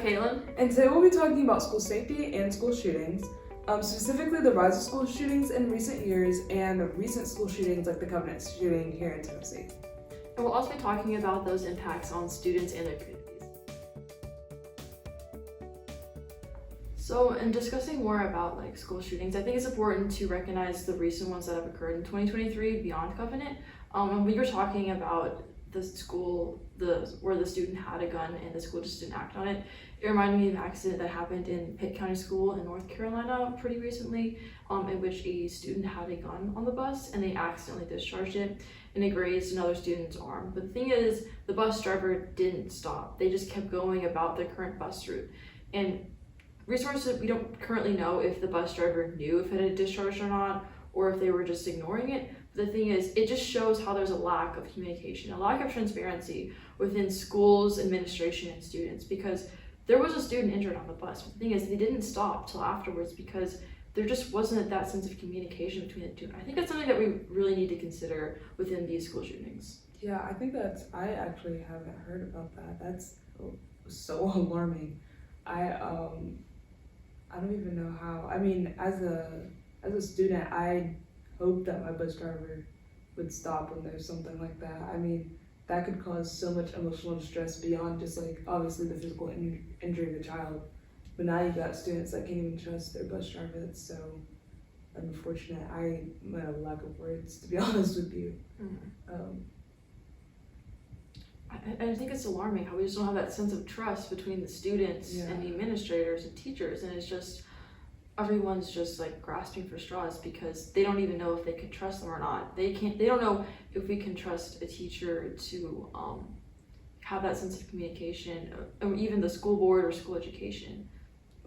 I'm Kaitlyn. And today we'll be talking about school safety and school shootings, specifically the rise of school shootings in recent years and the recent school shootings like the Covenant shooting here in Tennessee. And we'll also be talking about those impacts on students and their communities. So in discussing more about school shootings, I think it's important to recognize the recent ones that have occurred in 2023 beyond Covenant. And we were talking about the school, where the student had a gun and the school just didn't act on it. It reminded me of an accident that happened in Pitt County School in North Carolina pretty recently, in which a student had a gun on the bus and they accidentally discharged it and it grazed another student's arm. But the thing is, the bus driver didn't stop. They just kept going about their current bus route. And resources, we don't currently know if the bus driver knew if it had discharged or not, or if they were just ignoring it. But the thing is, it just shows how there's a lack of communication, a lack of transparency within schools, administration, and students, because there was a student injured on the bus. But the thing is, they didn't stop till afterwards because there just wasn't that sense of communication between the two. I think that's something that we really need to consider within these school shootings. Yeah, I think I actually haven't heard about that. That's so alarming. I don't even know how. I mean, as a student, I hope that my bus driver would stop when there's something like that. I mean, that could cause so much emotional distress beyond just obviously the physical injury of the child. But now you've got students that can't even trust their bus driver. That's so unfortunate. I'm at a lack of words, to be honest with you. Mm-hmm. I think it's alarming how we just don't have that sense of trust between the students and the administrators and teachers, and it's just everyone's just grasping for straws because they don't even know if they can trust them or not. They don't know if we can trust a teacher to have that sense of communication, or even the school board or school education.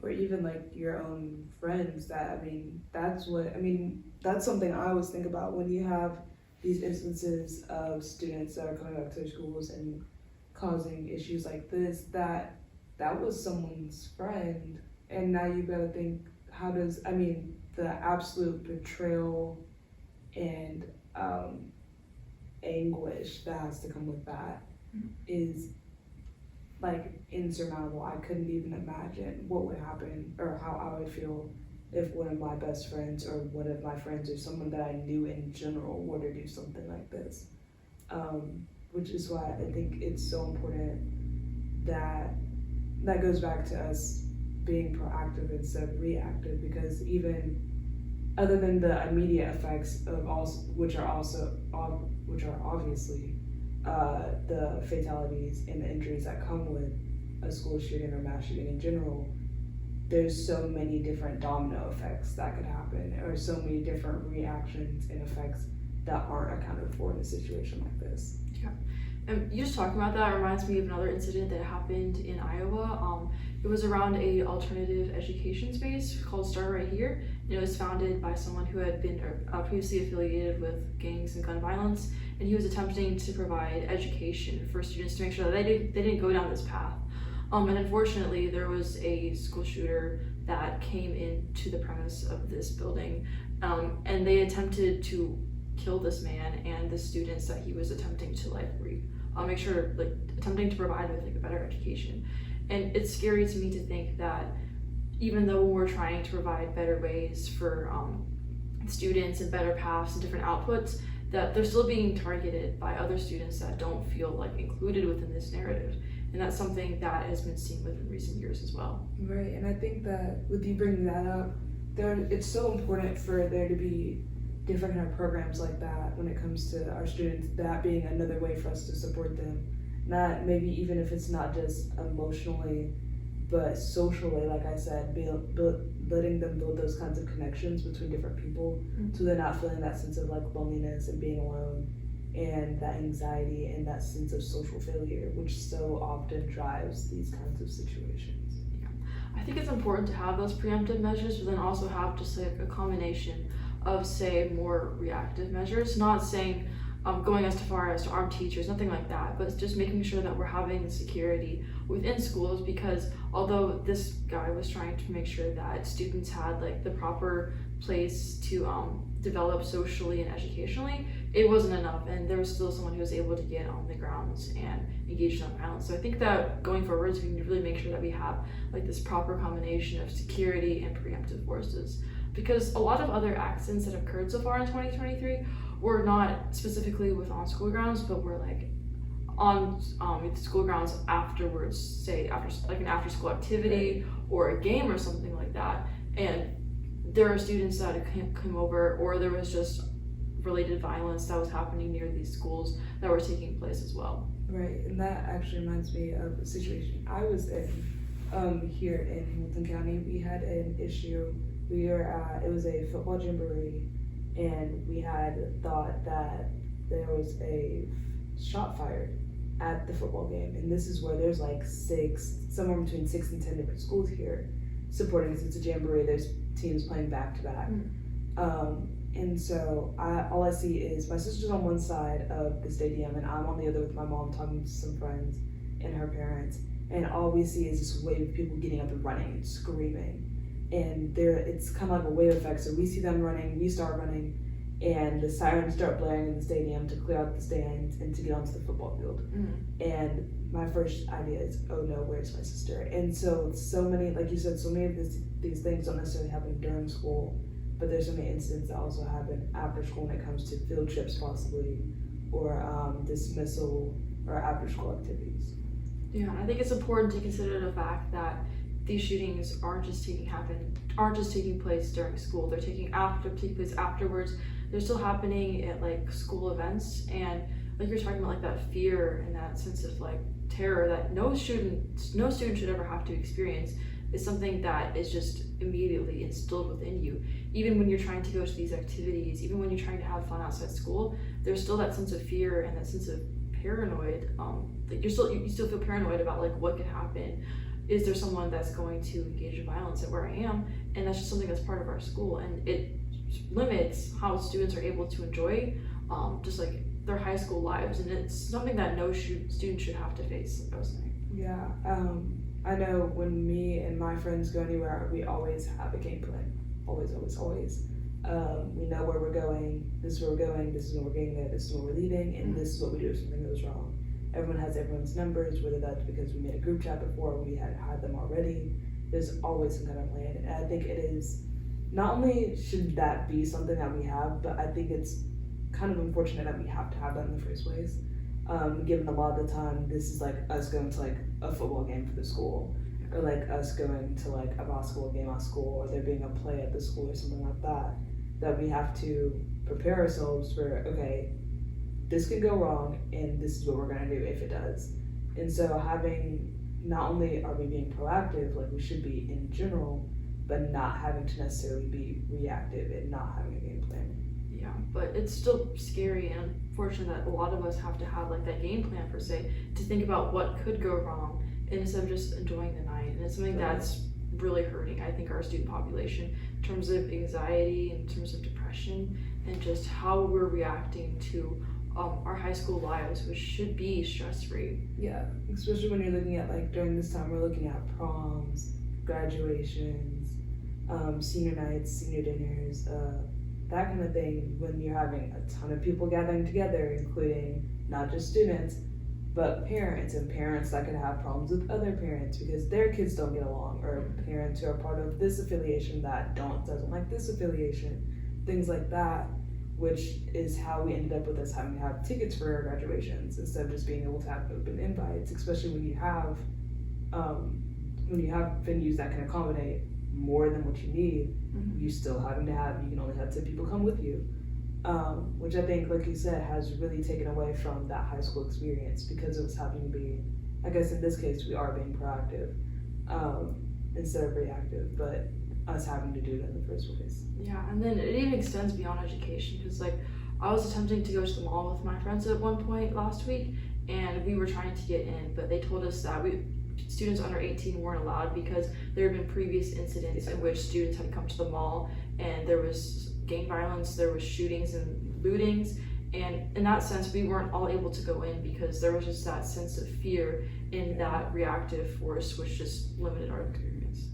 Or even your own friends. That's something I always think about when you have these instances of students that are coming back to their schools and causing issues like this, that was someone's friend, and now you've got to think, the absolute betrayal and anguish that has to come with that is insurmountable. I couldn't even imagine what would happen or how I would feel if one of my best friends or one of my friends or someone that I knew in general were to do something like this. Which is why I think it's so important that goes back to us being proactive instead of reactive, because even other than the immediate effects of which are obviously the fatalities and the injuries that come with a school shooting or mass shooting in general, there's so many different domino effects that could happen, or so many different reactions and effects that aren't accounted for in a situation like this. Yeah, and you just talking about that reminds me of another incident that happened in Iowa. It was around a alternative education space called Start Right Here, and it was founded by someone who had been previously affiliated with gangs and gun violence, and he was attempting to provide education for students to make sure that they didn't go down this path. And unfortunately, there was a school shooter that came into the premise of this building, and they attempted to kill this man and the students that he was attempting to attempting to provide with a better education. And it's scary to me to think that even though we're trying to provide better ways for students and better paths and different outputs, that they're still being targeted by other students that don't feel included within this narrative. And that's something that has been seen within recent years as well. Right, and I think that with you bringing that up, it's so important for there to be different kind of programs like that when it comes to our students, that being another way for us to support them. Not maybe even if it's not just emotionally, but socially, like I said, letting them build those kinds of connections between different people, so they're not feeling that sense of loneliness and being alone, and that anxiety and that sense of social failure, which so often drives these kinds of situations. Yeah, I think it's important to have those preemptive measures, but then also have just a combination of, say, more reactive measures. Not saying going as far as to arm teachers, nothing like that, but just making sure that we're having security within schools, because although this guy was trying to make sure that students had the proper place to develop socially and educationally, it wasn't enough, and there was still someone who was able to get on the grounds and engage in violence. So I think that going forwards, we need to really make sure that we have like this proper combination of security and preemptive forces, because a lot of other accidents that occurred so far in 2023 were not specifically on school grounds, but were like on school grounds afterwards, say after like an after school activity or a game or something like that. And there are students that came over, or there was just related violence that was happening near these schools that were taking place as well. Right, and that actually reminds me of a situation I was in here in Hamilton County. We had an issue. It was a football jamboree, and we had thought that there was a shot fired at the football game. And this is where there's like somewhere between 6 and 10 different schools here supporting us. It's a jamboree. There's teams playing back to back. And so all I see is my sister's on one side of the stadium, and I'm on the other with my mom talking to some friends and her parents. And all we see is this wave of people getting up and running and screaming. And it's kind of like a wave effect. So we see them running, we start running, and the sirens start blaring in the stadium to clear out the stands and to get onto the football field. And my first idea is, oh no, where's my sister? And so many, like you said, so many of these things don't necessarily happen during school, but there's so many incidents that also happen after school when it comes to field trips possibly, or dismissal or after school activities. Yeah, I think it's important to consider the fact that these shootings aren't just taking place during school. They're taking place afterwards. They're still happening at like school events, and like you're talking about, like that fear and that sense of like terror that no student should ever have to experience is something that is just immediately instilled within you. Even when you're trying to go to these activities, even when you're trying to have fun outside school, there's still that sense of fear and that sense of paranoid. Like you still feel paranoid about like what could happen. Is there someone that's going to engage in violence at where I am? And that's just something that's part of our school, and it limits how students are able to enjoy just like their high school lives, and it's something that no student should have to face, like I was saying. Yeah, I know when me and my friends go anywhere, we always have a game plan. Always. We know where we're going, this is where we're going, this is when we're getting there, this is when we're leaving, and this is what we do if something goes wrong. Everyone has everyone's numbers, whether that's because we made a group chat before, we had them already. There's always some kind of plan, and I think it is, not only should that be something that we have, but I think it's kind of unfortunate that we have to have that in the first place. Given a lot of the time, this is like us going to like a football game for the school, or like us going to like a basketball game at school, or there being a play at the school or something like that we have to prepare ourselves for, okay, this can go wrong, and this is what we're gonna do if it does. And so not only are we being proactive, like we should be in general, but not having to necessarily be reactive and not having a game plan. Yeah, but it's still scary and unfortunate that a lot of us have to have like that game plan per se to think about what could go wrong instead of just enjoying the night. And it's something that's really hurting, I think, our student population in terms of anxiety, in terms of depression, and just how we're reacting to our high school lives, which should be stress-free. Yeah, especially when you're looking at like during this time, we're looking at proms, graduations, senior nights, senior dinners, that kind of thing, when you're having a ton of people gathering together, including not just students, but parents, and parents that can have problems with other parents because their kids don't get along, or parents who are part of this affiliation that doesn't like this affiliation, things like that, which is how we ended up with us having to have tickets for our graduations instead of just being able to have open invites, especially when you have venues that can accommodate more than what you need. You still you can only have 10 people come with you, which I think, like you said, has really taken away from that high school experience because it was having to be, I guess in this case, we are being proactive instead of reactive, but us having to do it in the first place. Yeah, and then it even extends beyond education, because like I was attempting to go to the mall with my friends at one point last week, and we were trying to get in, but they told us that students under 18 weren't allowed because there had been previous incidents in which students had come to the mall and there was gang violence, there was shootings and lootings, and in that sense we weren't all able to go in because there was just that sense of fear in that reactive force, which just limited our experience.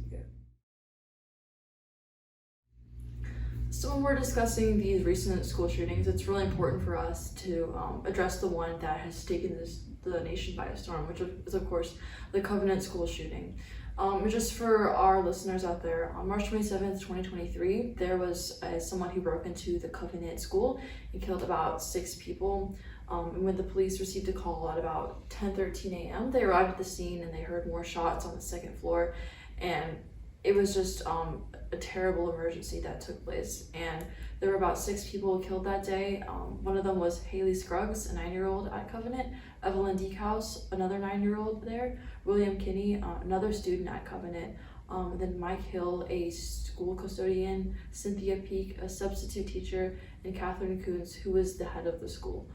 So when we're discussing these recent school shootings, it's really important for us to address the one that has taken the nation by a storm, which is of course the Covenant school shooting. Just for our listeners out there, on March 27th, 2023, there was someone who broke into the Covenant school and killed about 6 people. And when the police received a call at about 10:13 a.m., they arrived at the scene and they heard more shots on the 2nd floor. And it was just a terrible emergency that took place. And there were about 6 people killed that day. One of them was Haley Scruggs, a 9-year-old at Covenant, Evelyn Deekhouse, another 9-year-old there, William Kinney, another student at Covenant, then Mike Hill, a school custodian, Cynthia Peak, a substitute teacher, and Catherine Coons, who was the head of the school.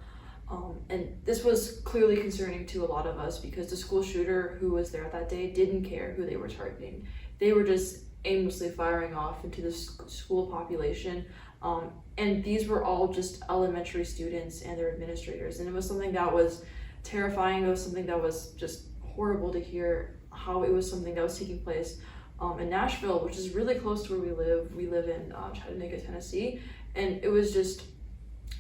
And this was clearly concerning to a lot of us because the school shooter who was there that day didn't care who they were targeting. They were just aimlessly firing off into the school population. And these were all just elementary students and their administrators. And it was something that was terrifying. It was something that was just horrible to hear how it was something that was taking place in Nashville, which is really close to where we live. We live in Chattanooga, Tennessee. And it was just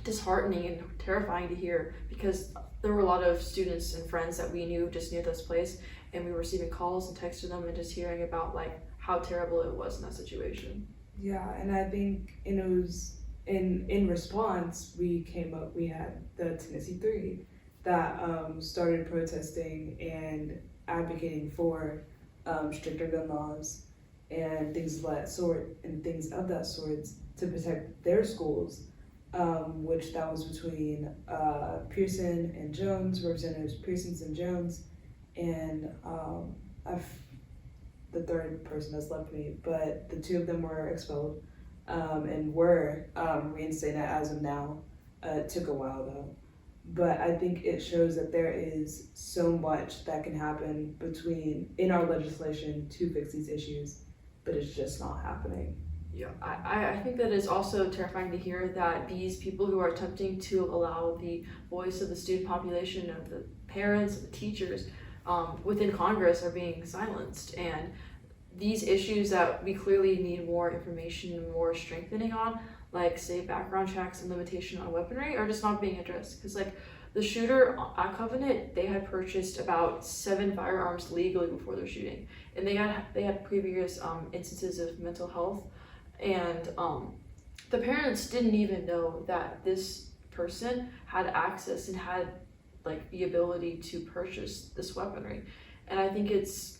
disheartening and terrifying to hear because there were a lot of students and friends that we knew just near this place, and we were receiving calls and texting them and just hearing about like how terrible it was in that situation. Yeah, and I think it was in response we had the Tennessee 3 that started protesting and advocating for stricter gun laws and things of that sort to protect their schools. Which that was between Pearson and Jones, Representatives Pearson and Jones, and the third person has left me, but the 2 of them were expelled and were reinstated as of now. It took a while though, but I think it shows that there is so much that can happen in our legislation to fix these issues, but it's just not happening. Yeah, I think that it's also terrifying to hear that these people who are attempting to allow the voice of the student population, of the parents, of the teachers within Congress are being silenced. And these issues that we clearly need more information and more strengthening on, like say background checks and limitation on weaponry, are just not being addressed. Because like the shooter at Covenant, they had purchased about 7 firearms legally before their shooting. And they had previous instances of mental health. And the parents didn't even know that this person had access and had like the ability to purchase this weaponry. And I think it's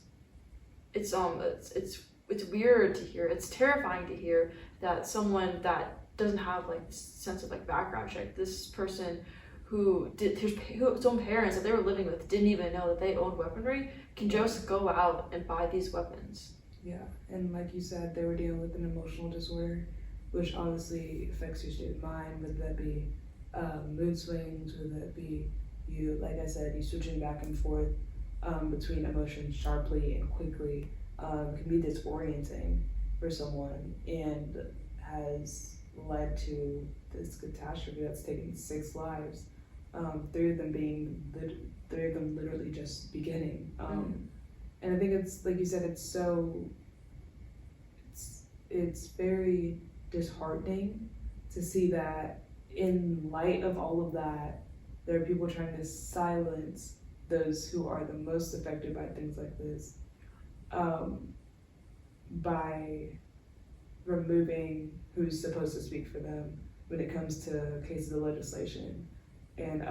weird to hear. It's terrifying to hear that someone that doesn't have like this sense of like background check, this person whose own parents that they were living with didn't even know that they owned weaponry, can just go out and buy these weapons. Yeah, and like you said, they were dealing with an emotional disorder, which honestly affects your state of mind, whether that be mood swings, whether that be you, like I said, you switching back and forth between emotions sharply and quickly can be disorienting for someone and has led to this catastrophe that's taken 6 lives, 3 of them literally just beginning. And I think it's, like you said, it's very disheartening to see that in light of all of that, there are people trying to silence those who are the most affected by things like this by removing who's supposed to speak for them when it comes to cases of legislation and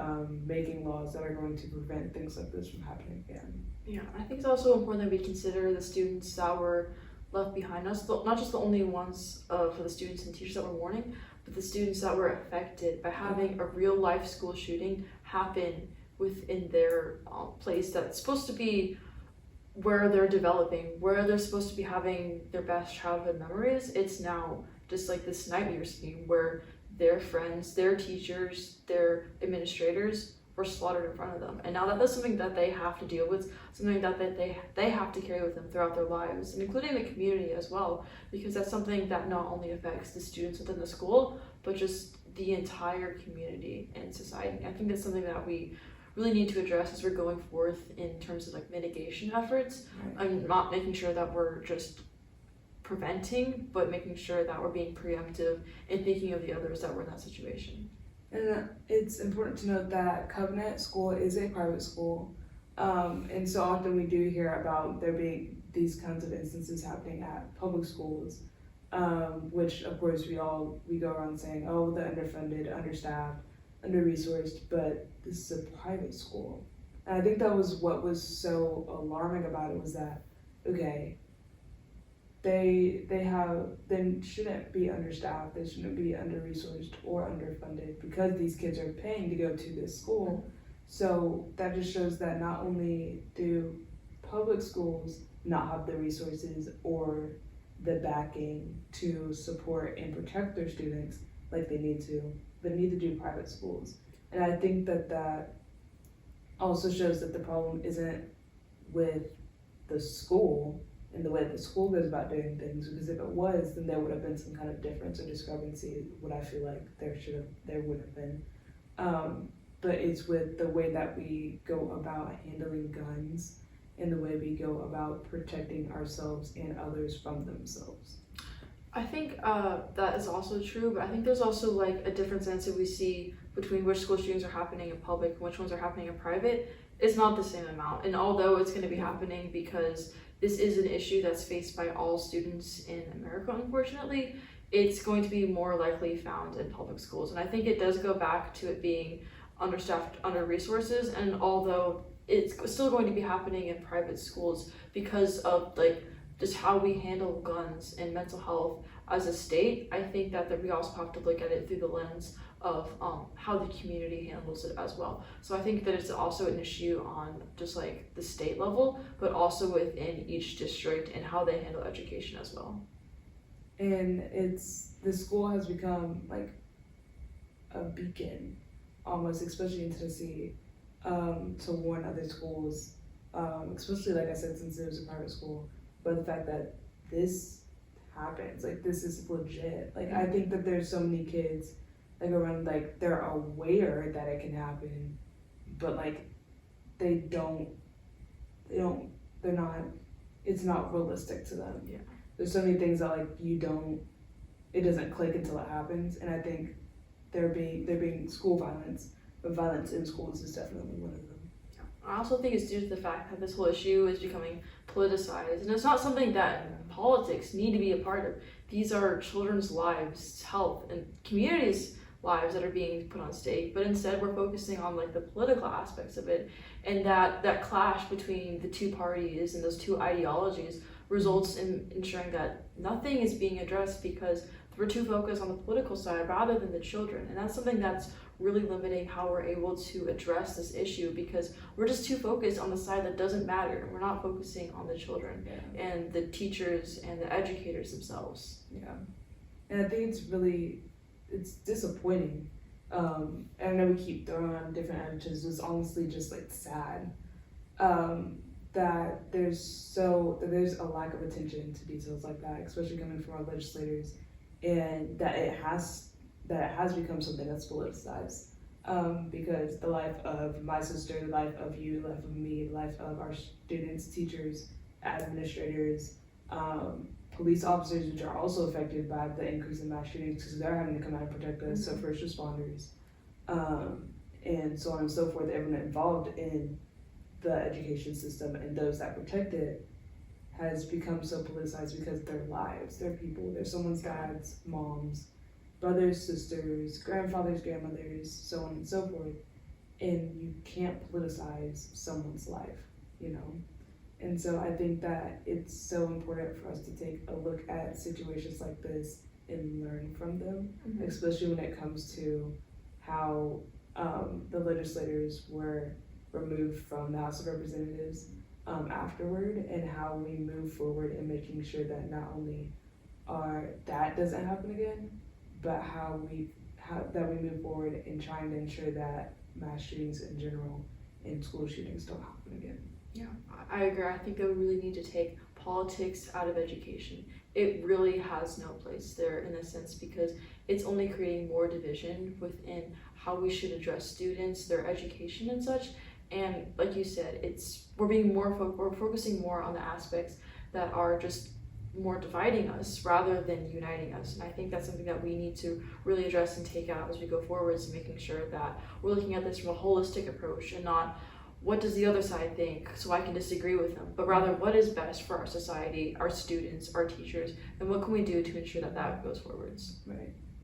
making laws that are going to prevent things like this from happening again. Yeah, I think it's also important that we consider the students that were left behind us, not just the only ones for the students and teachers that were mourning, but the students that were affected by having a real life school shooting happen within their place that's supposed to be where they're developing, where they're supposed to be having their best childhood memories. It's now just like this nightmare scheme where their friends, their teachers, their administrators were slaughtered in front of them. And now that's something that they have to deal with, something that they have to carry with them throughout their lives, and including the community as well, because that's something that not only affects the students within the school, but just the entire community and society. I think that's something that we really need to address as we're going forth in terms of like mitigation efforts. Right. And not making sure that we're just preventing, but making sure that we're being preemptive and thinking of the others that were in that situation. And it's important to note that Covenant School is a private school, and so often we do hear about there being these kinds of instances happening at public schools, which of course we go around saying, oh, they're underfunded, understaffed, under-resourced, but this is a private school. And I think that was what was so alarming about it, was that, okay, they shouldn't be understaffed, they shouldn't be under-resourced or underfunded because these kids are paying to go to this school. So that just shows that not only do public schools not have the resources or the backing to support and protect their students like they need to, but neither do private schools. And I think that also shows that the problem isn't with the school and the way the school goes about doing things, because if it was, then there would have been some kind of difference or discrepancy, what I feel like there would have been. But it's with the way that we go about handling guns and the way we go about protecting ourselves and others from themselves. I think that is also true, but I think there's also like a difference that we see between which school shootings are happening in public and which ones are happening in private. It's not the same amount, and although it's going to be happening because this is an issue that's faced by all students in America, unfortunately, it's going to be more likely found in public schools. And I think it does go back to it being understaffed, under resources, and although it's still going to be happening in private schools because of like just how we handle guns and mental health as a state, I think that we also have to look at it through the lens of how the community handles it as well. So I think that it's also an issue on just like the state level, but also within each district and how they handle education as well. And the school has become like a beacon, almost, especially in Tennessee, to warn other schools, especially like I said, since it was a private school, but the fact that this happens, like this is legit. Like I think that there's so many kids like around, like they're aware that it can happen, but like they're not, it's not realistic to them. Yeah. There's so many things that like it doesn't click until it happens, and I think there being school violence, but violence in schools is definitely one of them. I also think it's due to the fact that this whole issue is becoming politicized, and it's not something that politics need to be a part of. These are children's lives, health, and communities' lives that are being put on stake, but instead we're focusing on like the political aspects of it, and that clash between the two parties and those two ideologies results in ensuring that nothing is being addressed because we're too focused on the political side rather than the children. And that's something that's really limiting how we're able to address this issue, because we're just too focused on the side that doesn't matter. We're not focusing on the children and the teachers and the educators themselves. Yeah. And I think it's disappointing. And I know we keep throwing on different adjectives, it's honestly just like sad. That there's a lack of attention to details like that, especially coming from our legislators, and that it has become something that's politicized. Because the life of my sister, the life of you, the life of me, the life of our students, teachers, administrators, police officers, which are also affected by the increase in mass shootings because they're having to come out and protect us, so first responders, and so on and so forth, everyone involved in the education system and those that protect it has become so politicized because their lives, their people, they're someone's dads, moms, brothers, sisters, grandfathers, grandmothers, so on and so forth, and you can't politicize someone's life, And so I think that it's so important for us to take a look at situations like this and learn from them, especially when it comes to how the legislators were removed from the House of Representatives afterward, and how we move forward in making sure that not only that doesn't happen again, but how we move forward in trying to ensure that mass shootings in general and school shootings don't happen again. Yeah, I agree. I think that we really need to take politics out of education. It really has no place there in a sense, because it's only creating more division within how we should address students, their education and such. And like you said, we're focusing more on the aspects that are just more dividing us rather than uniting us. And I think that's something that we need to really address and take out as we go forwards, making sure that we're looking at this from a holistic approach and not what does the other side think so I can disagree with them, but rather what is best for our society, our students, our teachers, and what can we do to ensure that that goes forwards. Right.